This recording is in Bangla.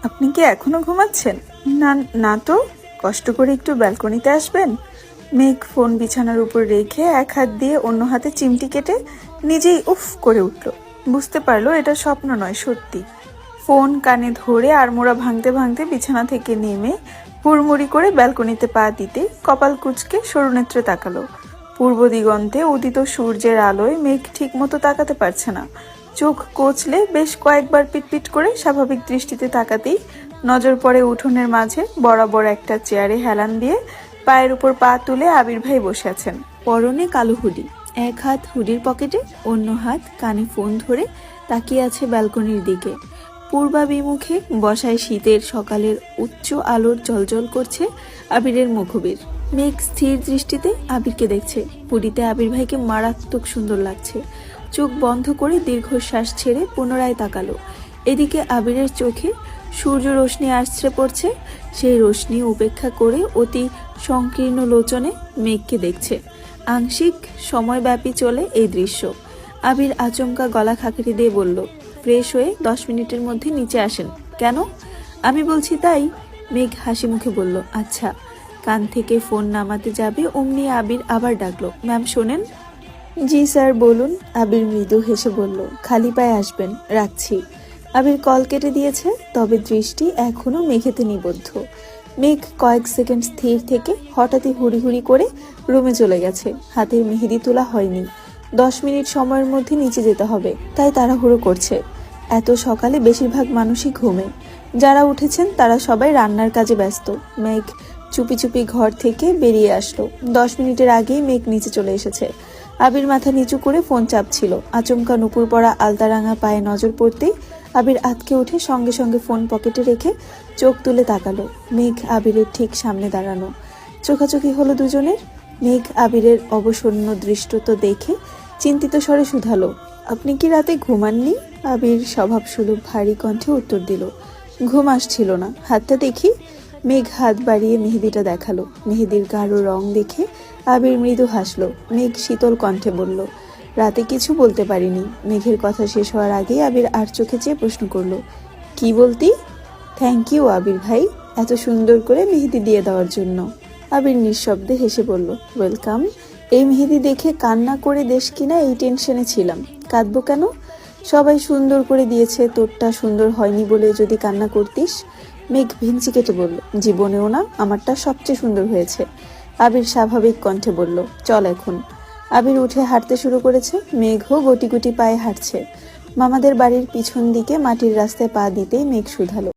আপনি কি এখনো ঘুমাচ্ছেন? না না তো, কষ্ট করে একটু ব্যালকনিতে আসবেন। মেঘ ফোন বিছানার উপর রেখে এক হাত দিয়ে অন্য হাতে চিমটি কেটে নিজেই উফ করে উঠল। বুঝতে পারলো এটা স্বপ্ন নয়, সত্যি। ফোন কানে ধরে আড়মোড়া ভাঙতে ভাঙতে বিছানা থেকে নেমে হুড়মুড়ি করে ব্যালকনিতে পা দিতে কপাল কুঁচকে সরুনেত্রে তাকালো। পূর্ব দিগন্তে উদিত সূর্যের আলোয় মেঘ ঠিক মতো তাকাতে পারছে না। চোখ কচলে বেশ কয়েকবার পিটপিট করে স্বাভাবিক দৃষ্টিতে তাকাতেই নজর পড়ে উঠোনের মাঝে বরাবর একটা চেয়ারে হেলান দিয়ে পায়ের উপর পা তুলে আবির ভাই বসে আছেন। পরনে কালো হুডি, এক হাত হুডির পকেটে, অন্য হাত কানে ফোন ধরে তাকিয়ে আছে ব্যালকনির দিকে। পূর্বাভিমুখে বসায় শীতের সকালের উচ্চ আলোর জ্বলজ্বল করছে আবিরের মুখবির। মেঘ স্থির দৃষ্টিতে আবিরকে দেখছে। হুডিতে আবির ভাইকে মারাত্মক সুন্দর লাগছে। চোখ বন্ধ করে দীর্ঘশ্বাস ছেড়ে পুনরায় তাকালো। এদিকে আবিরের চোখে সূর্য রশ্মি আছড়ে পড়ছে। সেই রশ্মি উপেক্ষা করে অতি সংকীর্ণ লোচনে মেঘকে দেখছে। আংশিক সময়ব্যাপী চলে এই দৃশ্য। আবির আচমকা গলা খাকারি দিয়ে বলল, ফ্রেশ হয়ে 10 মিনিটের মধ্যে নিচে আসেন। কেন? আমি বলছি তাই। মেঘ হাসি মুখে বলল, আচ্ছা। কান থেকে ফোন নামাতে যাবে অমনি আবির আবার ডাকলো, ম্যাম শোনেন। জি স্যার বলুন। আবির মৃদু হেসে বলল, খালি পায়ে আসবেন, রাখছি। আবির কল কেটে দিয়েছে, তবে দৃষ্টি এখনো মেঘেতে নিবদ্ধ। মেঘ কয়েক সেকেন্ড স্থির থেকে হঠাৎই হুড়ি হুড়ি করে রুমে চলে গেছে। হাতের মেহেদি তোলা হয়নি। 10 মিনিট সময়ের মধ্যে নিচে যেতে হবে, তাই তাড়াহুড়ো করছে। এত সকালে বেশিরভাগ মানুষই ঘুমে। যারা উঠেছেন তারা সবাই রান্নার কাজে ব্যস্ত। মেঘ চুপি চুপি ঘর থেকে বেরিয়ে আসলো। 10 মিনিটের আগেই মেঘ নিচে চলে এসেছে। আবির মাথা নিচু করে ফোন চাপছিল। আচমকা নুপুর পরা আলতারাঙা পায়ে নজর পড়তেই আবির আঁতকে উঠে সঙ্গে সঙ্গে ফোন পকেটে রেখে চোখ তুলে তাকালো। মেঘ আবিরের ঠিক সামনে দাঁড়ানো। চোখাচোখি হলো দুজনের। মেঘ আবিরের অবসন্ন দৃষ্টতা দেখে চিন্তিত স্বরে শুধালো, আপনি কি রাতে ঘুমাননি? আবির স্বভাবসুলভ ভারী কণ্ঠে উত্তর দিল, ঘুম আসছিল না। হাতটা দেখি। মেঘ হাত বাড়িয়ে মেহেদিটা দেখালো। মেহেদির গাঢ় রং দেখে আবির মৃদু হাসলো। মেঘ শীতল কণ্ঠে বলল, রাতে কিছু বলতে পারিনি। মেঘের কথা শেষ হওয়ার আগেই আবির আর চোখে চেয়ে প্রশ্ন করলো, কি বলতি? থ্যাংক ইউ আবির ভাই, এত সুন্দর করে মেহেদি দিয়ে দেওয়ার জন্য। আবির নিঃশব্দে হেসে বলল, ওয়েলকাম। এই মেহেদি দেখে কান্না করে দেশ কিনা এই টেনশনে ছিলাম। কাঁদবো কেন? সবাই সুন্দর করে দিয়েছে, তোরটা সুন্দর হয়নি বলে যদি কান্না করতিস। মেঘ ভেঞ্চি কেটে বলল, জীবনেও না, আমারটা সবচেয়ে সুন্দর হয়েছে। আবির স্বাভাবিক কণ্ঠে বলল, চল এখন। আবির উঠে হাঁটতে শুরু করেছে। মেঘও গুটি গুটি পায়ে হাঁটছে। মামাদের বাড়ির পিছন দিকে মাটির রাস্তায় পা দিতেই মেঘ শুধালো,